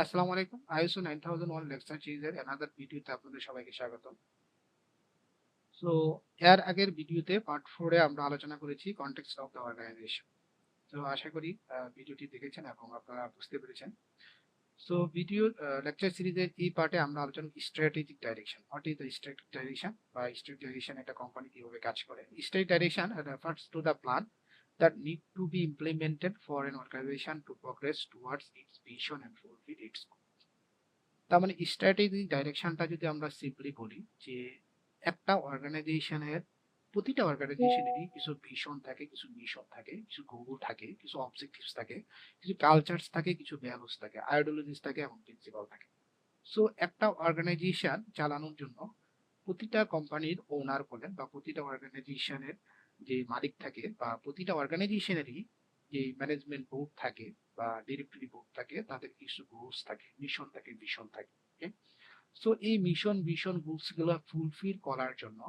আসসালামু আলাইকুম। ISO 9001 lecture সিরিজের অ্যানাদার ভিডিওতে আপনাদের সবাইকে স্বাগতম। সো এর আগের ভিডিওতে পার্ট 4 এ আমরা আলোচনা করেছি কনটেক্সট অফ দ্য অর্গানাইজেশন। তো আশা করি ভিডিওটি দেখেছেন এবং আপনারা বুঝতে পেরেছেন। সো ভিডিও লেকচার সিরিজের এই পার্টে আমরা আলোচনা strategic direction. What is the strategic direction বা স্ট্র্যাটেজিক ডাইরেকশন একটা কোম্পানি কিভাবে কাজ করে। Strategic direction refers to the plan that need to be implemented for an organization to progress towards its vision and fulfill its goal. তার মানে strategic ডাইরেকশনটা যদি আমরা simply বলি যে একটা অর্গানাইজেশনের প্রতিটা অর্গানাইজেশনেরই কিছু ভিশন থাকে, কিছু মিশন থাকে, কিছু গোল থাকে, কিছু অবজেক্টিভস থাকে, কিছু কালচারস থাকে, কিছু ভ্যালুস থাকে, আইডিওলজিস থাকে এবং প্রিন্সিপাল থাকে। সো একটা অর্গানাইজেশন চালানোর জন্য প্রতিটা কোম্পানির ওনার বলেন বা প্রতিটা অর্গানাইজেশনের যে মালিক থাকে বা প্রতিটা অর্গানাইজেশনেরই যে ম্যানেজমেন্ট বোর্ড থাকে বা ডিরেক্টরি বোর্ড থাকে, তাদের কিছু গোলস থাকে, মিশন থাকে, ভিশন থাকে। সো এই মিশন ভিশন গোলস গুলো ফুলফিল করার জন্য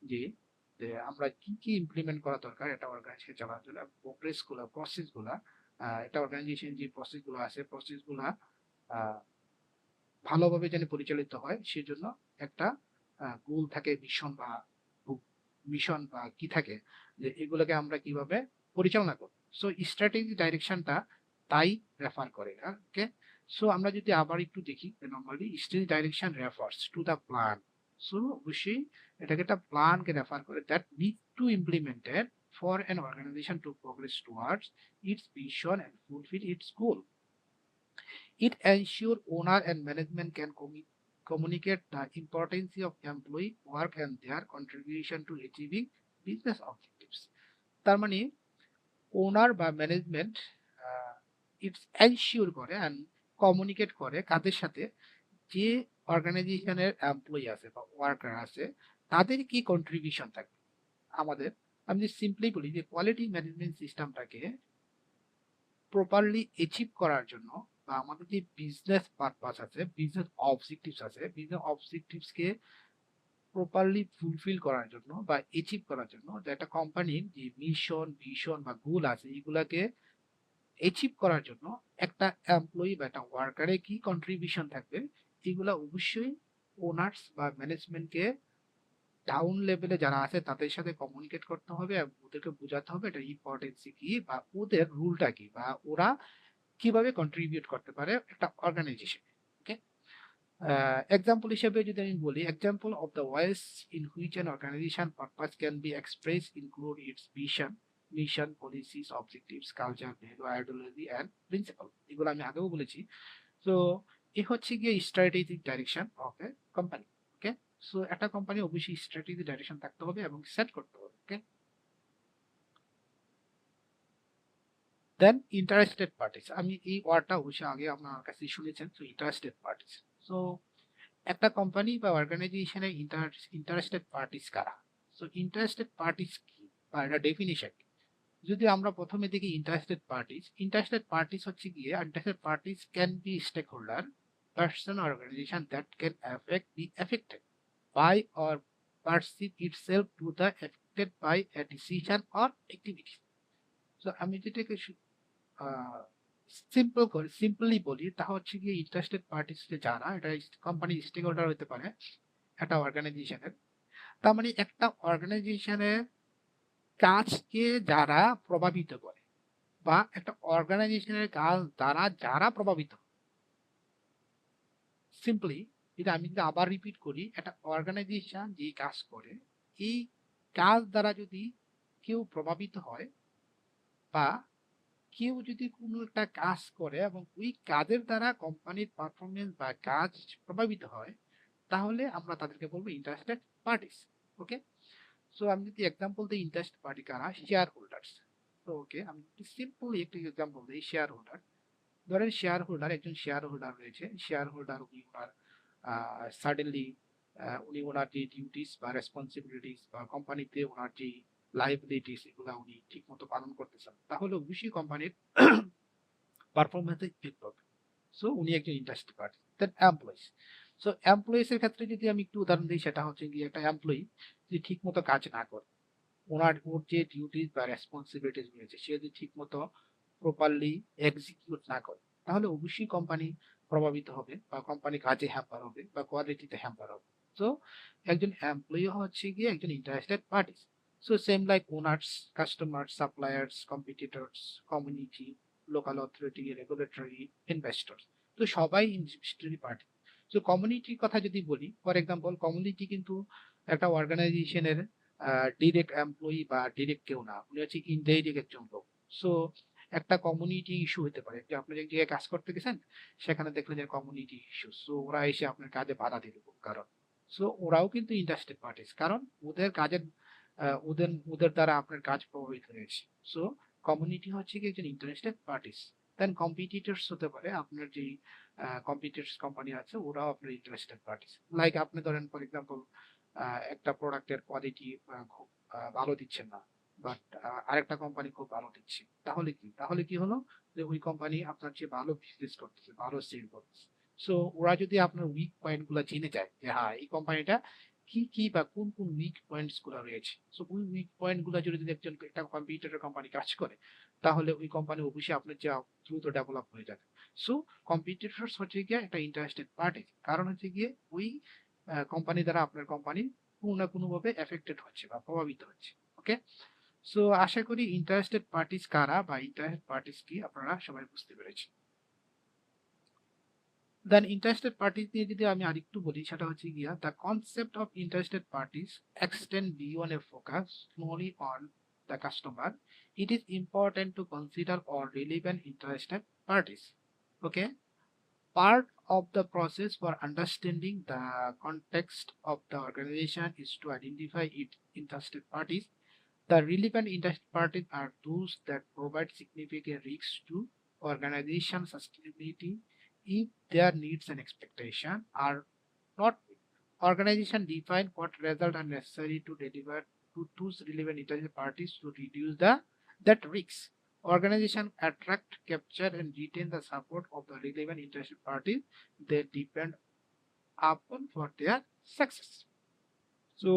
যে আমরা কি কি ইমপ্লিমেন্ট করা দরকার এটা অর্গানাইজেশন চালানোর জন্য, প্রসেস গুলা একটা অর্গানাইজেশন যে প্রসেস গুলো আছে, প্রসেস গুলা ভালোভাবে যেন পরিচালিত হয় সেজন্য একটা গোল থাকে, মিশন বা কি থাকে, যে এগুলোকে আমরা কিভাবে পরিচালনা করব। সো স্ট্র্যাটেজি ডাইরেকশনটা তাই রেফার করে। ওকে, সো আমরা যদি আবার একটু দেখি, normally strategy direction refers to the plan. So অবশ্যই এটাকে একটা প্ল্যানকে রেফার করে that need to implemented for an organization to progress towards its vision and fulfil its goal. It ensures owner and management can communicate the importance of employee work and their contribution to achieving business objectives. তার মানে ওনার বা management it's ensure করে and communicate করে কাদের সাথে, যে অর্গানাইজেশনের employee আছে বা ওয়ার্কার আছে তাদের কি কন্ট্রিবিউশন থাকবে আমাদের। আমি যদি সিম্পলি বলি যে কোয়ালিটি ম্যানেজমেন্ট সিস্টেমটাকে প্রপারলি অ্যাচিভ করার জন্য বা আমাদের যে বিজনেস পারপাস আছে, বিজনেস অবজেক্টিভস আছে, বিজনেস অবজেক্টিভসকে প্রপারলি ফুলফিল করার জন্য বা অ্যাচিভ করার জন্য, যে একটা কোম্পানির যে মিশন ভিশন বা গোল আছে এগুলাকে অ্যাচিভ করার জন্য একটা এমপ্লয়ি বা একটা ওয়ার্কারের কি কন্ট্রিবিউশন থাকবে, এগুলা অবশ্যই ওনার্স বা ম্যানেজমেন্টকে ডাউন লেভেলে যারা আছে তাদের সাথে কমিউনিকেট করতে হবে এবং ওদেরকে বোঝাতে হবে এটা ইম্পর্টেন্সি কি বা ওদের রুলটা কি বা ওরা কিভাবে কন্ট্রিবিউট করতে পারে একটা অর্গানাইজেশন। ওকে, এক্সাম্পল হিসেবে যদি আমি বলি, example of the ways in which an organization purpose can be express include its vision, mission, policies, objectives, culture, value, ideology and principle. এগুলো আমি আগেও বলেছি। তো এ হচ্ছে গিয়ে strategic direction of a company. Okay, so একটা কোম্পানি অবশ্যই স্ট্র্যাটেজিক ডাইরেকশন থাকতে হবে এবং সেট করতে হবে। ওকে, দেন ইন্টারেস্টেড পার্টিস, আমি এই ওয়ার্ডটা অবশ্যই আগে আপনার কাছে শুনেছেন। সো ইন্টারেস্টেড পার্টিস, সো একটা কোম্পানি বা অর্গানাইজেশনে ইন্টারেস্টেড পার্টিস কারা। সো ইন্টারেস্টেড পার্টিস কি বা এটা ডেফিনিশন কি, যদি আমরা প্রথমে দেখি ইন্টারেস্টেড পার্টিস হচ্ছে গিয়ে interested parties can be stakeholder person organization that can affect be affected by or perceive itself to the affected by a decision or activity. So আমি যেটাকে সিম্পলি বলি তা হচ্ছে গিয়ে ইন্টারেস্টেড পার্টিস যারা, এটা কোম্পানি স্টেক হোল্ডার হতে পারে একটা অর্গানাইজেশনের। তার মানে একটা অর্গানাইজেশনের কাজকে যারা প্রভাবিত করে বা একটা অর্গানাইজেশনের কাজ দ্বারা যারা প্রভাবিত, সিম্পলি এটা আমি যদি আবার রিপিট করি, একটা অর্গানাইজেশন যে কাজ করে এই কাজ দ্বারা যদি কেউ প্রভাবিত হয় বা কেউ যদি কোনো একটা কাজ করে এবং ওই কাজের দ্বারা কোম্পানির পারফরমেন্স বা কাজ প্রভাবিত হয়, তাহলে আমরা তাদেরকে বলবো ইন্টারেস্টেড পার্টিস। ওকে, সো আমি যদি এক্সাম্পল দিই ইন্টারেস্টেড পার্টি কারা, শেয়ার হোল্ডার্স। তো ওকে, আমি সিম্পল একটি এক্সাম্পল দিই, শেয়ার হোল্ডার। ধরেন শেয়ার হোল্ডার, একজন শেয়ার হোল্ডার রয়েছে, শেয়ার হোল্ডার উনি ওনার সাডেনলি উনি ওনার যে ডিউটিস বা রেসপন্সিবিলিটিস বা কোম্পানিতে ওনার যে লাইবিলিটিস এগুলো উনি ঠিক মতো পালন করতেছেন, তাহলে অবশ্যই কোম্পানির পারফরমেন্সে ইফেক্ট পড়বে। সো উনি একজন ইন্টারেস্টেড পার্টি। দেন এমপ্লয়িজ, সো এমপ্লয়িজ এর ক্ষেত্রে যদি আমি একটু উদাহরণ দিই, সেটা হচ্ছে গিয়ে একটা এমপ্লয়ি যদি ঠিক মতো কাজ না করে, ওর যে ডিউটিস বা রেসপন্সিবিলিটিস রয়েছে সে যদি ঠিক মতো প্রপারলি এক্সিকিউট না করে, তাহলে অবশ্যই কোম্পানি প্রভাবিত হবে বা কোম্পানি কাজে হ্যাম্পার হবে বা কোয়ালিটিতে হ্যাম্পার হবে। তো একজন এমপ্লয়ি হচ্ছে গিয়ে একজন interested party. So same like owners, customers, suppliers, competitors, community, local authority, regulatory, investor. তো সবাই ইন্টারেস্টেড পার্টি। তো কমিউনিটির কথা যদি বলি, ফর এক্সাম্পল কমিউনিটি কিন্তু একটা অর্গানাইজেশনের ডিরেক্ট এমপ্লয়ি বা ডিরেক্ট কেউ না, উনি হচ্ছে ইনডাইরেক্ট একজন লোক। সো একটা কমিউনিটি ইস্যু হতে পারে যে আপনি যে জায়গায় কাজ করতে গেছেন, সেখানে দেখলেন যে কমিউনিটি ইস্যু, সো ওরা এসে আপনার কাজে বাধা দিল কোনো কারণ। সো ওরাও কিন্তু ইন্টারেস্টেড পার্টিস, কারণ ওদের কাজের ওদের ওদের দ্বারা আপনার কাজ প্রভাবিত হয়েছে। সো কমিউনিটি হচ্ছে কি একজন ইন্টারেস্টেড পার্টিস। দেন কম্পিটিটরস হতে পারে আপনার যে কম্পিটিটরস কোম্পানি আছে, ওরাও আপনার ইন্টারেস্টেড পার্টিস। লাইক আপনি ধরেন ফর এক্সাম্পল একটা প্রোডাক্টের কোয়ালিটি খুব ভালো দিচ্ছেন না, বাট আরেকটা কোম্পানি খুব ভালো দিচ্ছে, তাহলে কি হলো, যে ওই কোম্পানি আপনার চেয়ে ভালো বিজনেস করতেছে, ভালো সেল করতেছে। সো ওরা যদি আপনার উইক পয়েন্ট গুলা জেনে যায় যে হ্যাঁ এই কোম্পানিটা কি কি বা কোন কোন উইক পয়েন্টস গুলো রয়েছে, সো ওই উইক পয়েন্ট গুলা যদি একজন একটা কম্পিউটারের কোম্পানি কাজ করে, তাহলে ওই কোম্পানি অবশ্যই আপনার চেয়ে দ্রুত ডেভেলপ হয়ে যাবে। সো কম্পিটিটরস হচ্ছে গিয়ে একটা ইন্টারেস্টেড পার্টি, কারণ হচ্ছে গিয়ে ওই কোম্পানি দ্বারা আপনার কোম্পানি কোনো না কোনো ভাবে এফেক্টেড হচ্ছে বা প্রভাবিত হচ্ছে। ওকে, সো আশা করি ইন্টারেস্টেড পার্টিস কারা বা ইন্টারেস্টেড পার্টিস কি আপনারা সবাই বুঝতে পেরেছেন। দেন ইন্টারেস্টেড পার্টিস নিয়ে যদি আমি আরেকটু বলি, সেটা হচ্ছে গিয়া the concept of interested parties extend beyond A focus only on the customer. It is important to consider all relevant interested parties. Okay, part of the process for understanding the context of the organization is to identify its interested parties. The relevant interested parties are those that provide significant risks to organization sustainability if their needs and expectations are not met. Organization define what results are necessary to deliver to those relevant interested parties to reduce that risks. Organization attract, capture, and retain the support of the relevant interested parties they depend upon for their success. So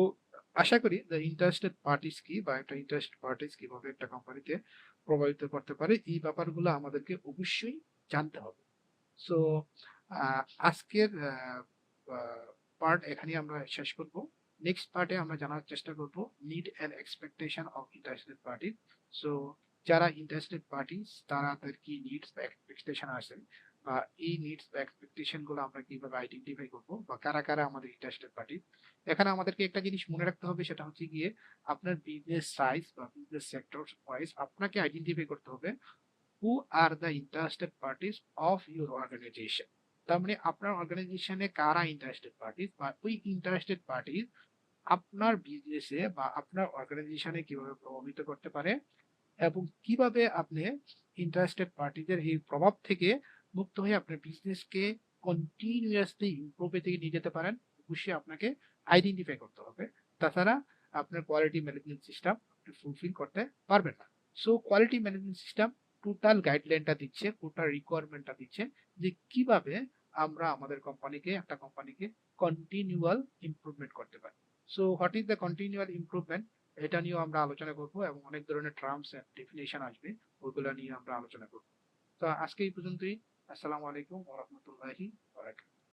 আশা করি the interested parties কি বা একটা interested parties কিভাবে একটা কোম্পানিকে প্রভাবিত করতে পারে, এই ব্যাপারগুলো আমাদেরকে অবশ্যই জানতে হবে। সো আজকের পার্ট এখানে আমরা শেষ করব। নেক্সট পার্টে আমরা জানার চেষ্টা করব need and expectation of interested party. So যারা ইন্টারেস্টেড পার্টিস তাদের কি নিডস বা এক্সপেকটেশন আছে, বা এই নিডস বা এক্সপেকটেশন গুলো আমরা কিভাবে আইডেন্টিফাই করবো, বা কারা কারা আমাদের ইন্টারেস্টেড পার্টি। এখানে আমাদেরকে একটা জিনিস মনে রাখতে হবে, সেটা হচ্ছে গিয়ে আপনার বিজনেস সাইজ বা বিজনেস সেক্টর ওয়াইজ আপনাকে আইডেন্টিফাই করতে হবে who are the interested parties of your organisation. তার মানে আপনার অর্গানাইজেশনে কারা ইন্টারেস্টেড পার্টিস, বা ওই ইন্টারেস্টেড পার্টিস আপনার বিজনেসে বা আপনার অর্গানাইজেশনে কিভাবে প্রভাবিত করতে পারে, এবং কিভাবে আপনি ইন্টারেস্টেড পার্টিদের এই প্রভাব থেকে মুক্ত হয়ে আপনার বিজনেসকে কন্টিনিউয়াসলি ইমপ্রুভের দিকে নিয়ে যেতে পারেন, অবশ্যই আপনাকে আইডেন্টিফাই করতে হবে। তাছাড়া আপনার কোয়ালিটি ম্যানেজমেন্ট সিস্টেম আপনি ফুলফিল করতে পারবেন না। So quality management system total গাইডলাইনটা দিচ্ছে, টোটাল রিকোয়ারমেন্টটা দিচ্ছে যে কিভাবে আমরা আমাদের একটা কোম্পানিকে কন্টিনিউয়াল ইমপ্রুভমেন্ট করতে পারি। So what is the continual improvement, এটা নিয়েও আমরা আলোচনা করব, এবং অনেক ধরনের টার্মস এন্ড ডেফিনেশন আসবে, ওইগুলো নিয়ে আমরা আলোচনা করব। তো আজকে এই পর্যন্তই। আসসালামু আলাইকুম ওয়া রাহমাতুল্লাহি ওয়া বারাকাতুহু।